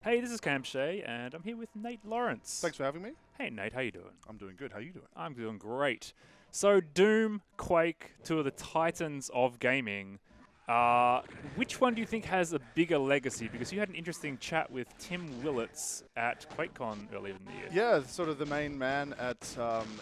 Hey, this is Cam Shea, and I'm here with Nate Lawrence. Thanks for having me. Hey, Nate, how you doing? I'm doing good. How you doing? I'm doing great. So, Doom, Quake, two of the titans of gaming. Which one do you think has a bigger legacy? Because you had an interesting chat with Tim Willits at QuakeCon earlier in the year. Yeah, sort of the main man at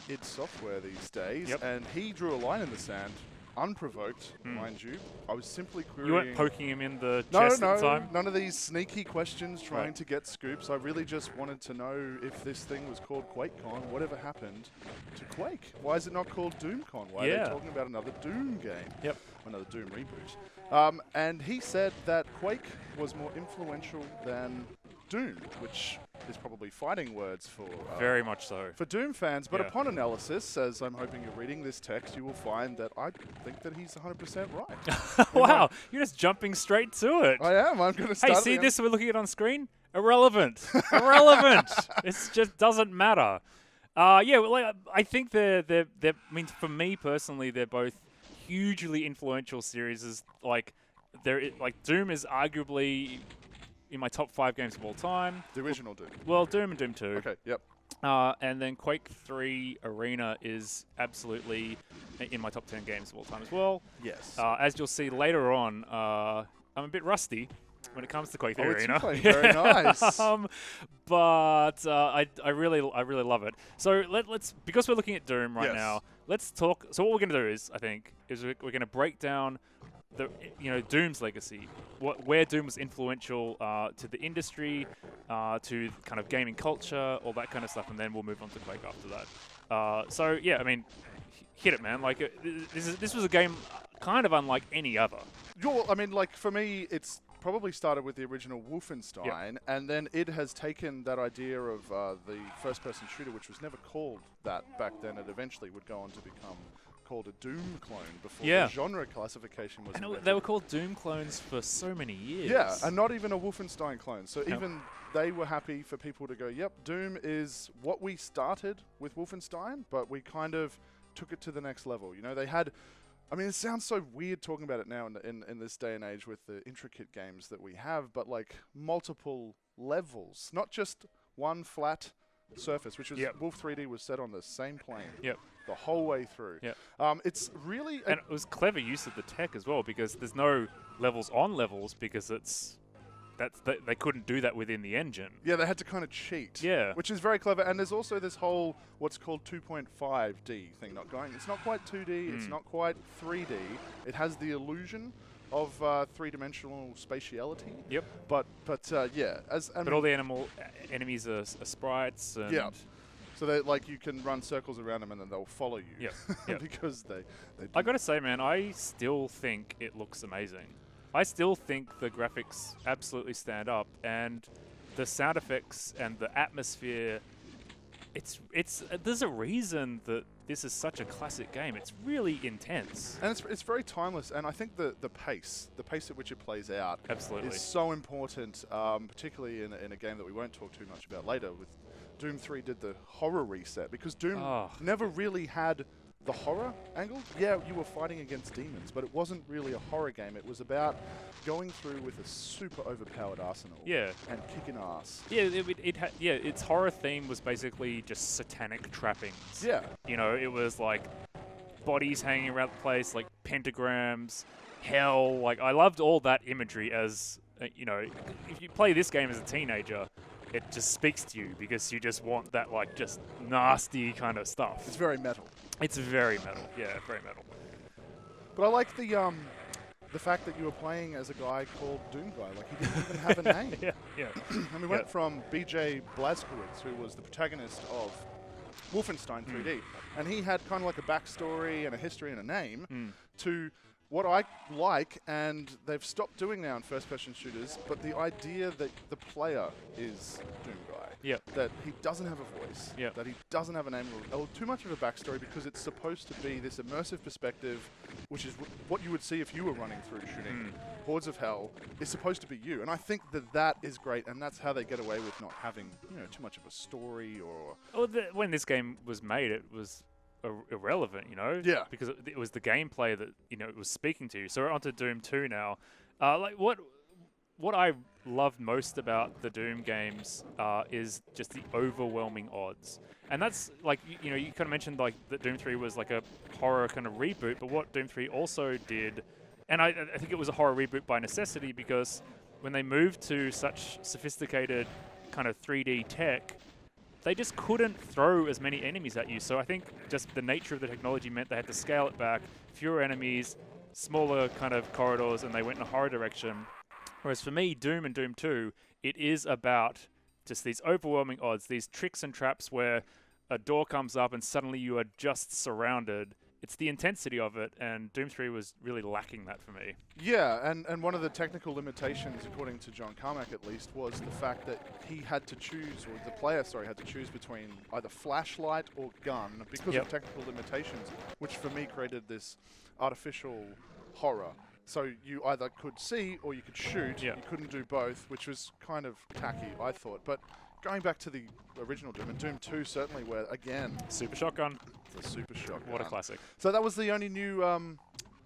id Software these days, Yep. and he drew a line in the sand, unprovoked, mind you. I was simply querying. You weren't poking him in the No, chest no, at the time? none of these sneaky questions trying Right. to get scoops. I really just wanted to know if this thing was called QuakeCon. Whatever happened to Quake? Why is it not called DoomCon? Why are Yeah. they talking about another Doom game? Yep. Another Doom reboot. And he said that Quake was more influential than Doom, which is probably fighting words for Very much so. for Doom fans. But Yeah. upon analysis, as I'm hoping you're reading this text, you will find that I think that he's 100% right. Wow, you're just jumping straight to it. I am. I'm going to start. Hey, at see the this we're looking at on screen? Irrelevant. Irrelevant. It just doesn't matter. Yeah, well, like, I think they're. I mean, for me personally, they're both hugely influential series. Like, Doom is arguably in my top 5 games of all time. The original Doom. Well, Doom and Doom 2. Okay. Yep. And then Quake 3 Arena is absolutely in my top 10 games of all time as well. Yes. As you'll see later on, I'm a bit rusty when it comes to Quake 3 Oh, it's Arena. playing very nice. But I really love it. So let's because we're looking at Doom right Yes. now. Let's talk. So what we're going to do is, I think, we're going to break down Doom's legacy, where Doom was influential to the industry, to kind of gaming culture, all that kind of stuff, and then we'll move on to Quake after that. So yeah, I mean, hit it, man. Like this was a game kind of unlike any other. I mean, like, for me, it's probably started with the original Wolfenstein, and then it has taken that idea of the first-person shooter, which was never called that back then. It eventually would go on to become called a Doom clone before Yeah. the genre classification was And invented. they were called Doom clones for so many years. Yeah, and not even a Wolfenstein clone. So No. even they were happy for people to go, yep, Doom is what we started with Wolfenstein, but we kind of took it to the next level. You know, they had... I mean, it sounds so weird talking about it now in this day and age with the intricate games that we have, but like multiple levels, not just one flat surface, which was Yep. Wolf 3D was set on the same plane Yep. the whole way through. Yep. It's really... And it was clever use of the tech as well, because there's no levels on levels, because they couldn't do that within the engine. Yeah, they had to kind of cheat. Yeah. Which is very clever. And there's also this whole, what's called 2.5D thing not going. It's not quite 2D. It's not quite 3D. It has the illusion of three-dimensional spatiality. Yep. But yeah. But all the enemies are sprites. And Yeah. So that, like, you can run circles around them and then they'll follow you. Yep. Yep. Because they do. I gotta say, man, I still think it looks amazing. I still think the graphics absolutely stand up, and the sound effects and the atmosphere. There's a reason that this is such a classic game. It's really intense. And it's very timeless, and I think the pace at which it plays out Absolutely. is so important, particularly in a game that we won't talk too much about later. With Doom 3 did the horror reset, because Doom never really had the horror angle. Yeah, you were fighting against demons, but it wasn't really a horror game. It was about going through with a super overpowered arsenal. Yeah. And kicking ass. Yeah, its horror theme was basically just satanic trappings. Yeah. You know, it was like bodies hanging around the place, like pentagrams, hell. Like, I loved all that imagery as, you know, if you play this game as a teenager, it just speaks to you because you just want that, like, just nasty kind of stuff. It's very metal. It's very metal. Yeah, very metal. But I like the fact that you were playing as a guy called Doom Guy. Like, he didn't even have a name. Yeah. And we went from BJ Blazkowicz, who was the protagonist of Wolfenstein 3D, and he had kind of like a backstory and a history and a name, to what I like, and they've stopped doing now in first-person shooters, but the idea that the player is Doom Guy. Yep. That he doesn't have a voice. Yep. That he doesn't have a name or too much of a backstory, because it's supposed to be this immersive perspective, which is what you would see if you were running through shooting hordes of hell. Is supposed to be you, and I think that is great, and that's how they get away with not having, you know, too much of a story or. Well, when this game was made, it was irrelevant, you know? Yeah. Because it was the gameplay that, you know, it was speaking to you. So we're onto Doom 2 now. Like, what what I love most about the Doom games is just the overwhelming odds. And that's like, you know, you kind of mentioned like that Doom 3 was like a horror kind of reboot, but what Doom 3 also did, and I think it was a horror reboot by necessity, because when they moved to such sophisticated kind of 3D tech, they just couldn't throw as many enemies at you. So I think just the nature of the technology meant they had to scale it back, fewer enemies, smaller kind of corridors, and they went in a horror direction. Whereas for me, Doom and Doom 2, it is about just these overwhelming odds, these tricks and traps where a door comes up and suddenly you are just surrounded. It's the intensity of it, and Doom 3 was really lacking that for me. Yeah, and one of the technical limitations, according to John Carmack at least, was the fact that he had to choose, or the player, sorry, had to choose between either flashlight or gun because of technical limitations, which for me created this artificial horror. So you either could see or you could shoot. You couldn't do both, which was kind of tacky, I thought. But going back to the original Doom, and Doom 2 certainly, where, again... Super shotgun. It's a super shotgun. What a classic. So that was the only new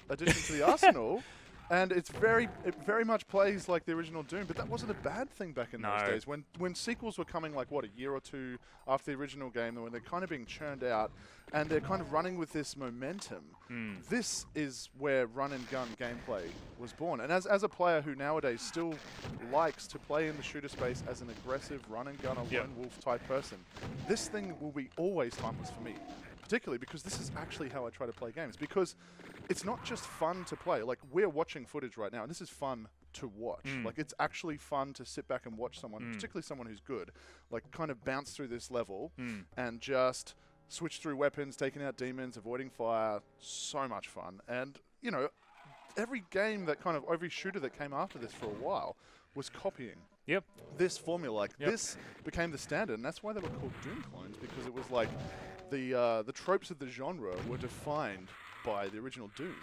addition to the arsenal. And it very much plays like the original Doom, but that wasn't a bad thing back in those days. When sequels were coming, like, what, a year or two after the original game, when they're kind of being churned out, and they're kind of running with this momentum, this is where run-and-gun gameplay was born. And as a player who nowadays still likes to play in the shooter space as an aggressive run-and-gun or lone wolf type person, this thing will be always timeless for me. Particularly because this is actually how I try to play games. Because it's not just fun to play. Like, we're watching footage right now, and this is fun to watch. Like, it's actually fun to sit back and watch someone, particularly someone who's good, like, kind of bounce through this level and just switch through weapons, taking out demons, avoiding fire. So much fun. And, you know, every game that kind of, every shooter that came after this for a while was copying this formula. Like, this became the standard, and that's why they were called Doom clones, because it was like, the tropes of the genre were defined by the original Doom.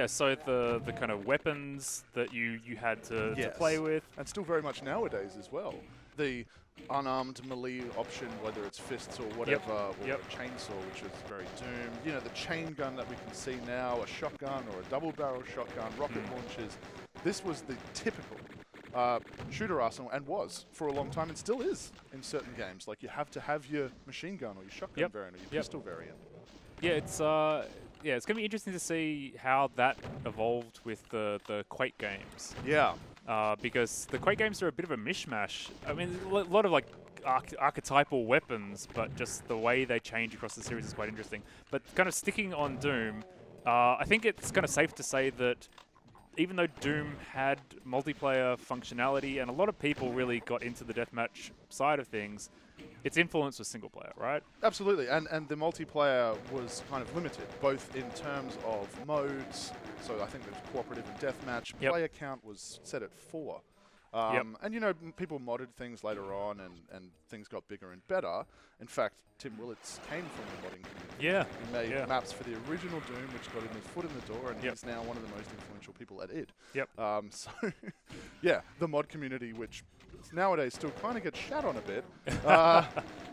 So the kind of weapons that you had to play with. And still very much nowadays as well. The unarmed melee option, whether it's fists or whatever, or a chainsaw, which is very Doom. You know, the chain gun that we can see now, a shotgun or a double-barrel shotgun, rocket launchers. This was the typical shooter arsenal, and was for a long time, and still is in certain games. Like, you have to have your machine gun or your shotgun variant or your pistol variant. Yeah, it's going to be interesting to see how that evolved with the Quake games. Yeah. Because the Quake games are a bit of a mishmash. I mean, a lot of like archetypal weapons, but just the way they change across the series is quite interesting. But kind of sticking on Doom, I think it's kind of safe to say that even though Doom had multiplayer functionality, and a lot of people really got into the deathmatch side of things, its influence was single player, right? Absolutely, and the multiplayer was kind of limited, both in terms of modes. So I think there was cooperative and deathmatch. Player count was set at 4. And, you know, people modded things later on, and things got bigger and better. In fact, Tim Willits came from the modding community. He made maps for the original Doom, which got him his foot in the door, and he's now one of the most influential people at id. So, the mod community, which nowadays still kind of gets shat on a bit,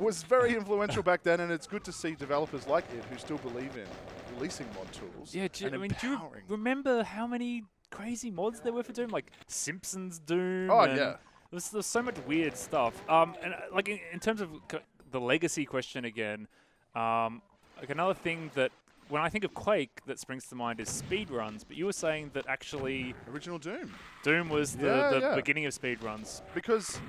was very influential back then, and it's good to see developers like id who still believe in releasing mod tools. Do you remember how many crazy mods there were for Doom, like Simpsons Doom? There's so much weird stuff. And like in terms of the legacy question again, like another thing that when I think of Quake that springs to mind is speedruns, but you were saying that actually original Doom was the beginning of speedruns. Because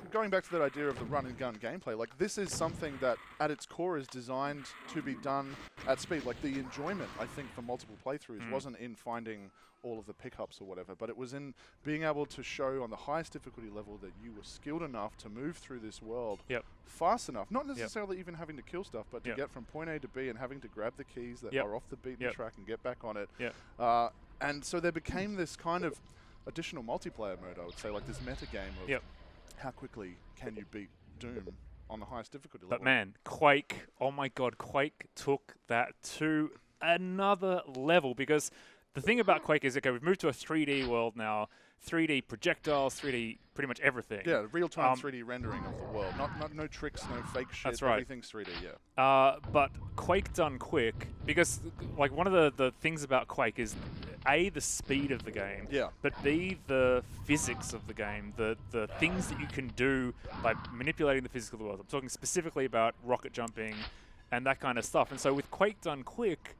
going back to that idea of the run and gun gameplay, like this is something that at its core is designed to be done at speed. Like the enjoyment, I think, for multiple playthroughs wasn't in finding all of the pickups or whatever, but it was in being able to show on the highest difficulty level that you were skilled enough to move through this world fast enough. Not necessarily even having to kill stuff, but to get from point A to B and having to grab the keys that are off the beaten track and get back on it. And so there became this kind of additional multiplayer mode, I would say, like this meta game of how quickly can you beat Doom on the highest difficulty level. But man, Quake, oh my god, Quake took that to another level, because the thing about Quake is, okay, we've moved to a 3D world now, 3D projectiles, 3D pretty much everything. Yeah, real-time 3D rendering of the world. No tricks, no fake shit. That's right. Everything's 3D, but Quake done quick, because like one of the things about Quake is A, the speed of the game, Yeah. but B, the physics of the game, the things that you can do by manipulating the physics of the world. I'm talking specifically about rocket jumping and that kind of stuff. And so with Quake done quick,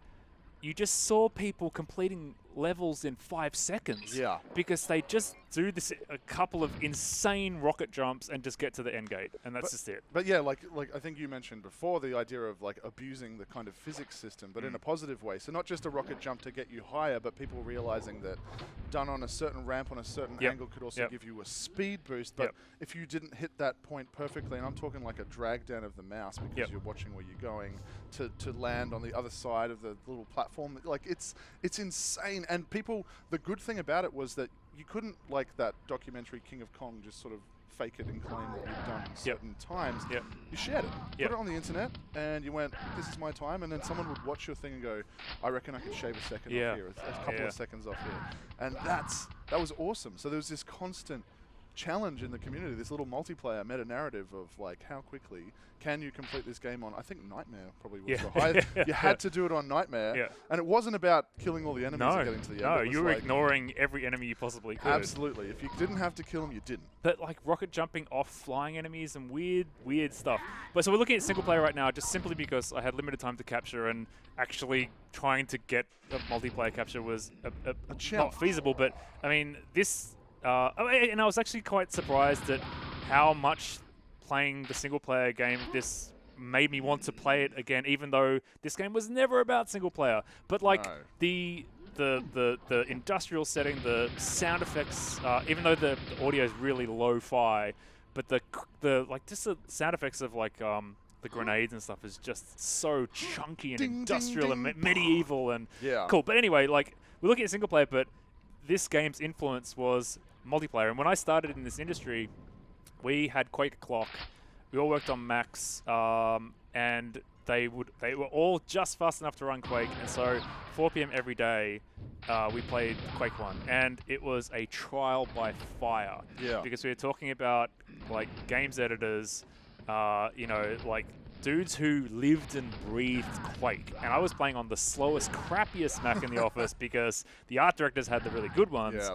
you just saw people completing levels in 5 seconds. Yeah. Because they just do this a couple of insane rocket jumps and just get to the end gate, and that's just it. But yeah, like I think you mentioned before, the idea of like abusing the kind of physics system, but in a positive way. So not just a rocket jump to get you higher, but people realizing that done on a certain ramp on a certain angle could also give you a speed boost. But if you didn't hit that point perfectly, and I'm talking like a drag down of the mouse because you're watching where you're going to land on the other side of the little platform, like it's insane. And people, the good thing about it was that you couldn't, like that documentary King of Kong, just sort of fake it and claim that you've done certain times. You shared it, put it on the internet, and you went, this is my time, and then someone would watch your thing and go, I reckon I could shave a second off here, a couple of seconds off here. And that was awesome. So there was this constant challenge in the community, this little multiplayer meta-narrative of like, how quickly can you complete this game on, I think Nightmare probably was the highest. You had to do it on Nightmare, and it wasn't about killing all the enemies and getting to the end. No, you were like ignoring every enemy you possibly could. Absolutely. If you didn't have to kill them, you didn't. But like rocket jumping off flying enemies and weird stuff. But so we're looking at single player right now just simply because I had limited time to capture, and actually trying to get a multiplayer capture was not feasible. But I mean, this... and I was actually quite surprised at how much playing the single-player game this made me want to play it again, even though this game was never about single-player. But like the industrial setting, the sound effects, even though the audio is really lo-fi, but the like just the sound effects of like the grenades and stuff is just so chunky and industrial and medieval and cool. But anyway, like we're looking at single-player, but this game's influence was multiplayer. And when I started in this industry, we had Quake Clock. We all worked on Macs, and they were all just fast enough to run Quake. And so 4 p.m. every day, we played Quake 1, and it was a trial by fire. Because we were talking about like games editors, you know, like dudes who lived and breathed Quake. And I was playing on the slowest, crappiest Mac in the office because the art directors had the really good ones.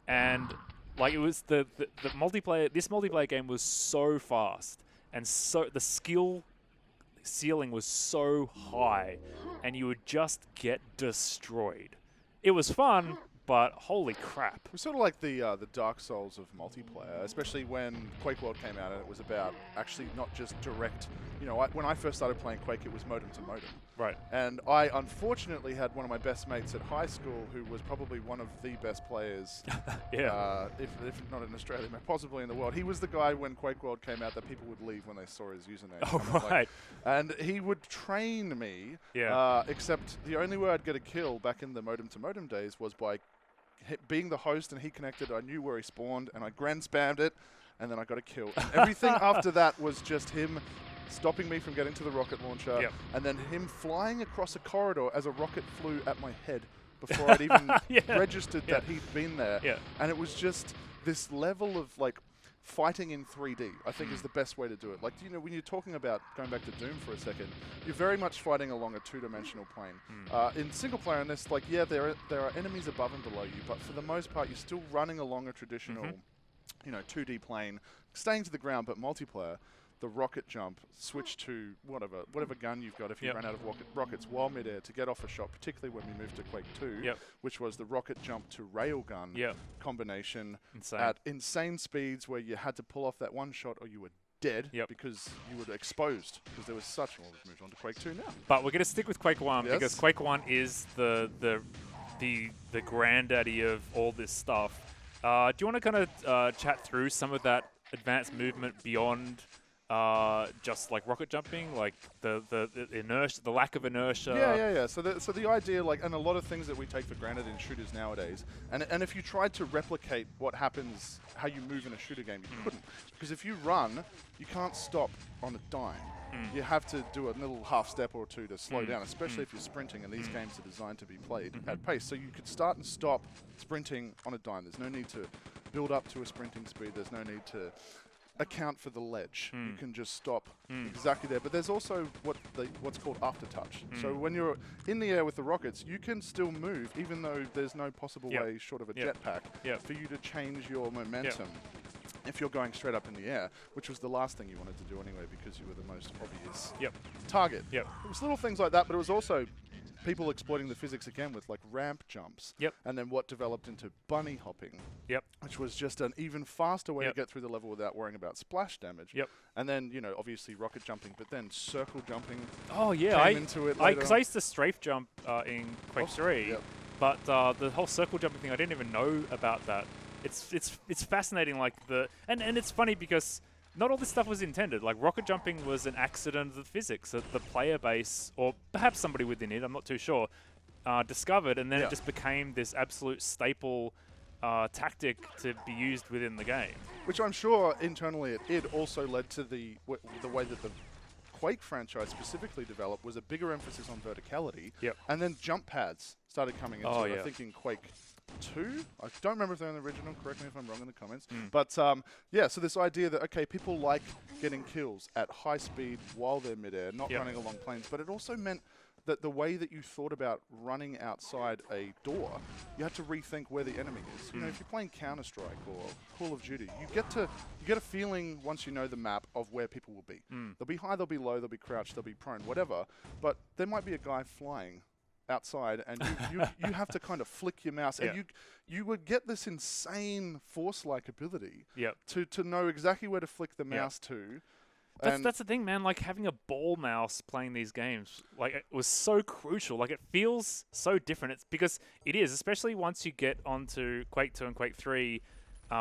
And like it was the multiplayer, this multiplayer game was so fast, and so the skill ceiling was so high, and you would just get destroyed. It was fun, but holy crap. It was sort of like the Dark Souls of multiplayer, especially when Quake World came out and it was about actually not just direct, you know, when I first started playing Quake, it was modem to modem. Right. And I unfortunately had one of my best mates at high school who was probably one of the best players, if not in Australia, but possibly in the world. He was the guy when Quake World came out that people would leave when they saw his username. Oh, right. And he would train me, except the only way I'd get a kill back in the modem to modem days was by being the host, and he connected. I knew where he spawned, and I grand spammed it, and then I got a kill. And everything after that was just him stopping me from getting to the rocket launcher, and then him flying across a corridor as a rocket flew at my head before I'd even registered that he'd been there. And it was just this level of like fighting in 3D, I think is the best way to do it. Like, you know, when you're talking about, going back to Doom for a second, you're very much fighting along a two-dimensional plane. In single player in this, like, there are enemies above and below you, but for the most part, you're still running along a traditional, you know, 2D plane, staying to the ground, but multiplayer, the rocket jump, switch to whatever gun you've got if you run out of rockets while midair to get off a shot, particularly when we moved to Quake 2, which was the rocket jump to railgun combination at insane speeds where you had to pull off that one shot or you were dead because you were exposed because there was such... Well, we've moved on to Quake 2 now. But we're going to stick with Quake 1 because Quake 1 is the granddaddy of all this stuff. Do you want to kind of chat through some of that advanced movement beyond just like rocket jumping, like the inertia, the lack of inertia? Yeah. So the idea, like, and a lot of things that we take for granted in shooters nowadays, and if you tried to replicate what happens, how you move in a shooter game, you couldn't, because if you run, you can't stop on a dime. You have to do a little half step or two to slow down, especially if you're sprinting, and these games are designed to be played at pace. So you could start and stop sprinting on a dime. There's no need to build up to a sprinting speed. There's no need to account for the ledge. You can just stop exactly there. But there's also what's called aftertouch. So when you're in the air with the rockets, you can still move, even though there's no possible way short of a jetpack for you to change your momentum. If you're going straight up in the air, which was the last thing you wanted to do anyway, because you were the most obvious target. It was little things like that, but it was also people exploiting the physics again with like ramp jumps. And then what developed into bunny hopping. Which was just an even faster way to get through the level without worrying about splash damage. And then, you know, obviously rocket jumping, but then circle jumping. Oh yeah, came into it later. Because I used to strafe jump in Quake 3, but the whole circle jumping thing, I didn't even know about that. It's fascinating, like and it's funny because not all this stuff was intended. Like rocket jumping was an accident of the physics that the player base, or perhaps somebody within it, I'm not too sure, discovered, and then it just became this absolute staple tactic to be used within the game. Which I'm sure internally at id also led to the way that the Quake franchise specifically developed was a bigger emphasis on verticality. And then jump pads started coming into it. I think in Quake 2. I don't remember if they're in the original. Correct me if I'm wrong in the comments. But yeah, so this idea that, okay, people like getting kills at high speed while they're midair, not running along planes, but it also meant that the way that you thought about running outside a door, you had to rethink where the enemy is. You know, if you're playing Counter-Strike or Call of Duty, you get a feeling once you know the map of where people will be. They'll be high, they'll be low, they'll be crouched, they'll be prone, whatever. But there might be a guy flying outside, and you have to kind of flick your mouse, and you would get this insane force-like ability to know exactly where to flick the mouse to. That's the thing, man. Like having a ball mouse playing these games, like it was so crucial. Like it feels so different. It's because it is, especially once you get onto Quake 2 and Quake 3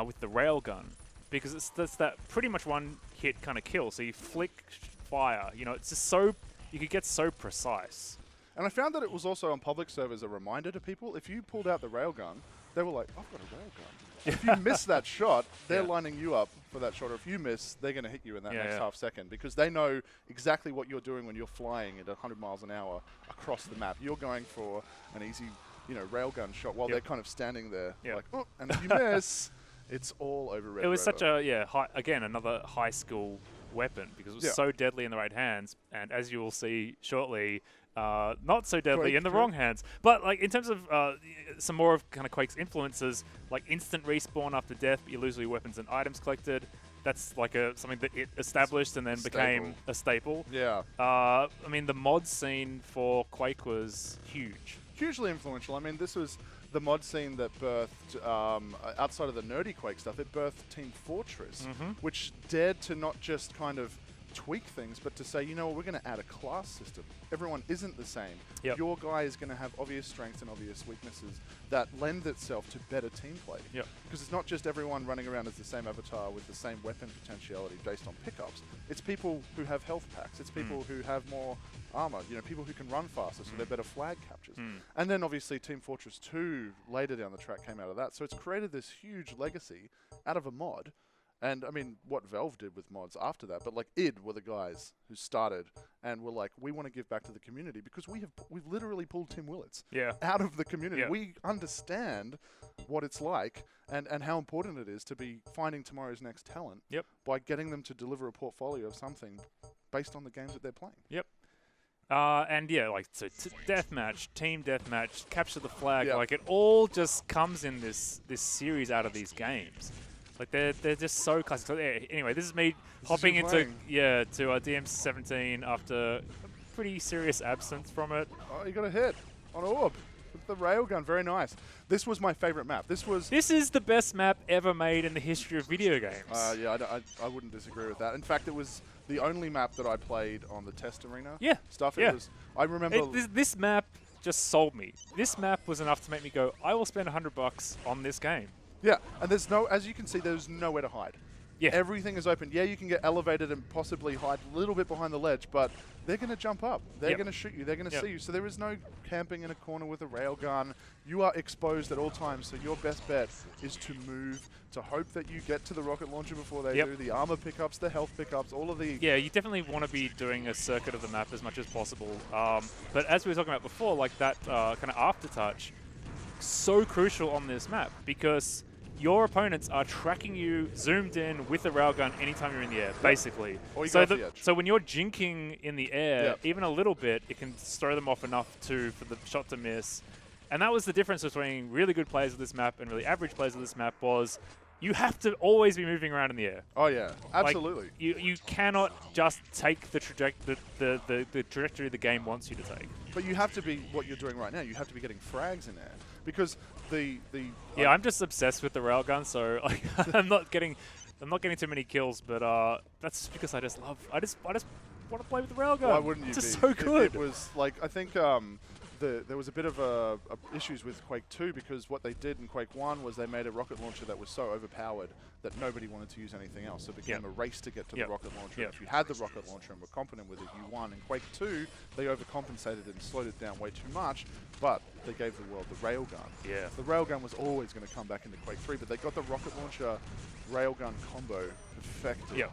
with the railgun, because that's that pretty much one hit kind of kill. So you flick fire. You know, it's just so you could get so precise. And I found that it was also on public servers a reminder to people. If you pulled out the railgun, they were like, "I've got a railgun." If you miss that shot, they're lining you up for that shot. Or if you miss, they're going to hit you in that next half second, because they know exactly what you're doing when you're flying at 100 miles an hour across the map. You're going for an easy, you know, railgun shot while they're kind of standing there, like, oh, and if you miss, it's all over red. It was such a another high skill weapon, because it was so deadly in the right hands, and as you will see shortly, not so deadly in the wrong hands. But like in terms of some more of kind of Quake's influences, like instant respawn after death, but you lose all your weapons and items collected. That's like something that it established and then became a staple. I mean, the mod scene for Quake was huge. Hugely influential. I mean, this was the mod scene that birthed, outside of the nerdy Quake stuff, it birthed Team Fortress, which dared to not just kind of tweak things, but to say, you know what, we're going to add a class system. Everyone isn't the same. Your guy is going to have obvious strengths and obvious weaknesses that lend itself to better team play. Because it's not just everyone running around as the same avatar with the same weapon potentiality based on pickups. It's people who have health packs. It's people who have more armor. You know, people who can run faster, so they're better flag captures. And then obviously Team Fortress 2 later down the track came out of that. So it's created this huge legacy out of a mod. And I mean, what Valve did with mods after that, but like id were the guys who started and were like, we want to give back to the community, because we've literally pulled Tim Willits out of the community. We understand what it's like and how important it is to be finding tomorrow's next talent by getting them to deliver a portfolio of something based on the games that they're playing. And yeah, like so deathmatch, team deathmatch, capture the flag, like it all just comes in this series out of these games. Like they're just so classic. So anyway, this is me hopping into to DM17 after a pretty serious absence from it. Oh, you got a hit on orb with the railgun. Very nice. This was my favorite map. This is the best map ever made in the history of video games. I wouldn't disagree with that. In fact, it was the only map that I played on the test arena stuff. It was. I remember this map just sold me. This map was enough to make me go, I will spend $100 on this game. Yeah, and there's as you can see, there's nowhere to hide. Everything is open. Yeah, you can get elevated and possibly hide a little bit behind the ledge, but they're going to jump up. They're going to shoot you. They're going to see you. So there is no camping in a corner with a railgun. You are exposed at all times, so your best bet is to move, to hope that you get to the rocket launcher before they do, the armor pickups, the health pickups, all of the... Yeah, you definitely want to be doing a circuit of the map as much as possible. But as we were talking about before, like that kind of aftertouch, so crucial on this map, because your opponents are tracking you zoomed in with a railgun anytime you're in the air, basically. Or you so, go off the edge. so when you're jinking in the air, Yep. even a little bit, it can throw them off enough for the shot to miss. And that was the difference between really good players of this map and really average players of this map was you have to always be moving around in the air. Oh yeah, absolutely. Like, you cannot just take the trajectory the game wants you to take. But you have to be what you're doing right now. You have to be getting frags in there because yeah, I'm just obsessed with the railgun, so like, I'm not getting too many kills. But that's just because I just want to play with the railgun. Why wouldn't you it's just be? so good. It was like I think there was a bit of issues with Quake 2 because what they did in Quake 1 was they made a rocket launcher that was so overpowered that nobody wanted to use anything else. So it became a race to get to the rocket launcher. And if you had the rocket launcher and were competent with it, you won. In Quake 2, they overcompensated and slowed it down way too much, but they gave the world the railgun. Yeah. The railgun was always going to come back into Quake 3, but they got the rocket launcher railgun combo perfected.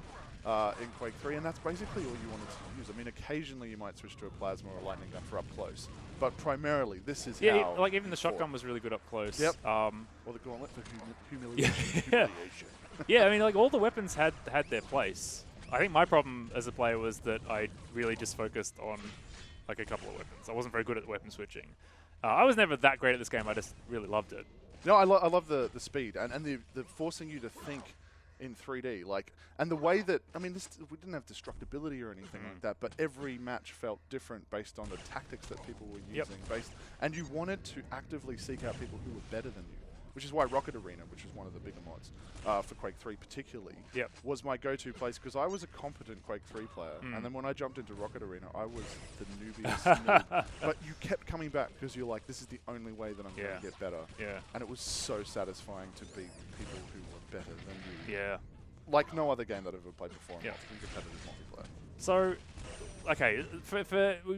In Quake 3, and that's basically all you wanted to use. I mean, occasionally you might switch to a plasma or a lightning gun for up close, but primarily this is how. Like even the shotgun was really good up close. Yep. Or the gauntlet for humiliation. Yeah, I mean, like all the weapons had their place. I think my problem as a player was that I really just focused on like a couple of weapons. I wasn't very good at weapon switching. I was never that great at this game. I just really loved it. No, I love the speed and the forcing you to think in 3D, like, and the way that, I mean, we didn't have destructibility or anything like that, but every match felt different based on the tactics that people were using, and you wanted to actively seek out people who were better than you, which is why Rocket Arena, which was one of the bigger mods for Quake 3 particularly, was my go-to place because I was a competent Quake 3 player, and then when I jumped into Rocket Arena, I was the newbiest noob, but you kept coming back because you're like, this is the only way that I'm going to get better, and it was so satisfying to beat people who were better than you. Yeah. Like no other game that I've ever played before in competitive multiplayer. So, okay,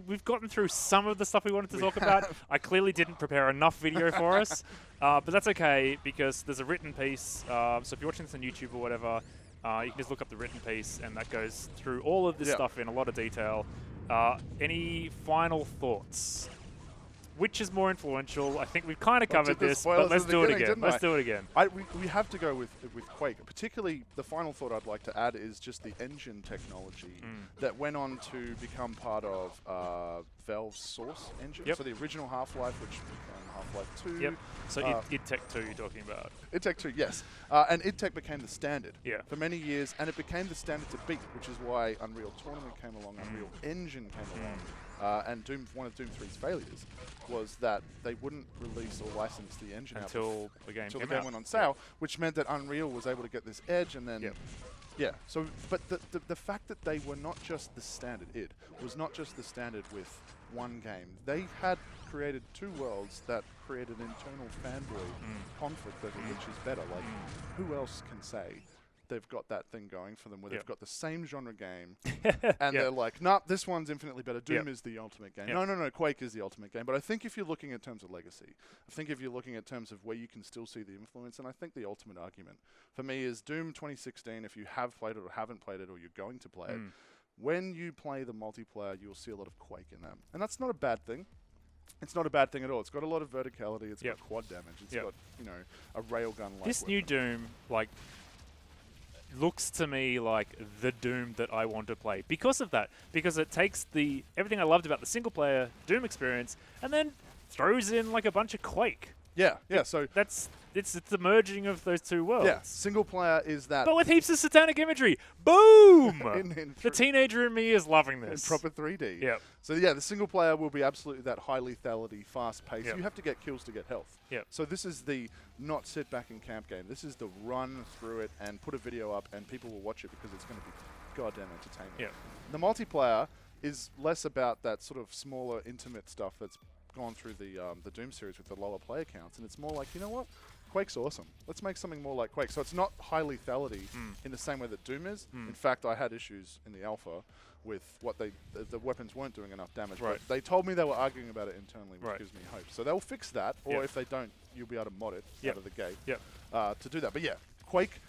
we've gotten through some of the stuff we wanted to talk about. I clearly didn't prepare enough video for us, but that's okay because there's a written piece. So if you're watching this on YouTube or whatever, you can just look up the written piece, and that goes through all of this stuff in a lot of detail. Any final thoughts? Which is more influential? I think we've kind of covered this, but let's do it again. Let's do it again. We have to go with Quake. Particularly, the final thought I'd like to add is just the engine technology that went on to become part of Valve's Source engine. So the original Half-Life, which became Half-Life 2. Yep. So id Tech 2 you're talking about. id Tech 2, yes. And id Tech became the standard for many years, and it became the standard to beat, which is why Unreal Tournament came along, Unreal Engine came along. And one of Doom 3's failures was that they wouldn't release or license the engine until the game went on sale, which meant that Unreal was able to get this edge, and then so but the fact that they were not just the standard was not just the standard with one game. They had created two worlds that created internal fanboy conflict over which is better. Like, who else can say they've got that thing going for them where they've got the same genre game and they're like, nah, this one's infinitely better. Doom is the ultimate game. No, Quake is the ultimate game. But I think if you're looking in terms of legacy, I think if you're looking in terms of where you can still see the influence, and I think the ultimate argument for me is Doom 2016, if you have played it or haven't played it or you're going to play it, when you play the multiplayer, you'll see a lot of Quake in that. And that's not a bad thing. It's not a bad thing at all. It's got a lot of verticality. It's got quad damage. It's got, you know, a railgun-like This weapon. new Doom, like, looks to me like the Doom that I want to play because of that. Because it takes everything I loved about the single-player Doom experience and then throws in like a bunch of Quake. Yeah. So it's the merging of those two worlds. Yeah, single player is that. But with heaps of satanic imagery. Boom! The teenager in me is loving this. In proper 3D. Yep. So yeah, the single player will be absolutely that high lethality, fast pace. Yep. You have to get kills to get health. Yep. So this is the not sit back in camp game. This is the run through it and put a video up and people will watch it because it's going to be goddamn entertainment. Yep. The multiplayer is less about that sort of smaller, intimate stuff that's gone through the Doom series with the lower player counts, and it's more like, you know what? Quake's awesome. Let's make something more like Quake. So it's not high lethality in the same way that Doom is. In fact, I had issues in the alpha with what the weapons weren't doing enough damage. Right. But they told me they were arguing about it internally, which gives me hope. So they'll fix that, or Yep. if they don't, you'll be able to mod it out of the gate Yep. to do that. But yeah, Quake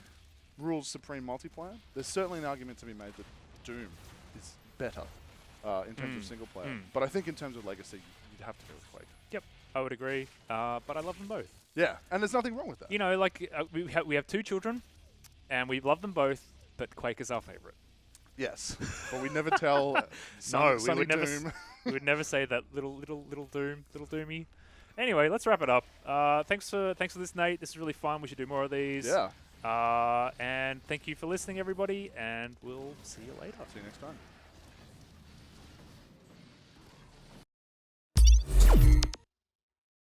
rules supreme multiplayer. There's certainly an argument to be made that Doom is better in terms of single player. But I think in terms of legacy, you'd have to go with Quake. Yep. I would agree. But I love them both. Yeah, and there's nothing wrong with that. You know, like we have 2 children, and we love them both, but Quake is our favorite. Yes, but we never tell. No, Sunny we would never. Doom. We would never say that little Doomy. Anyway, let's wrap it up. Thanks for this, Nate. This is really fun. We should do more of these. Yeah. And thank you for listening, everybody. And we'll see you later. See you next time.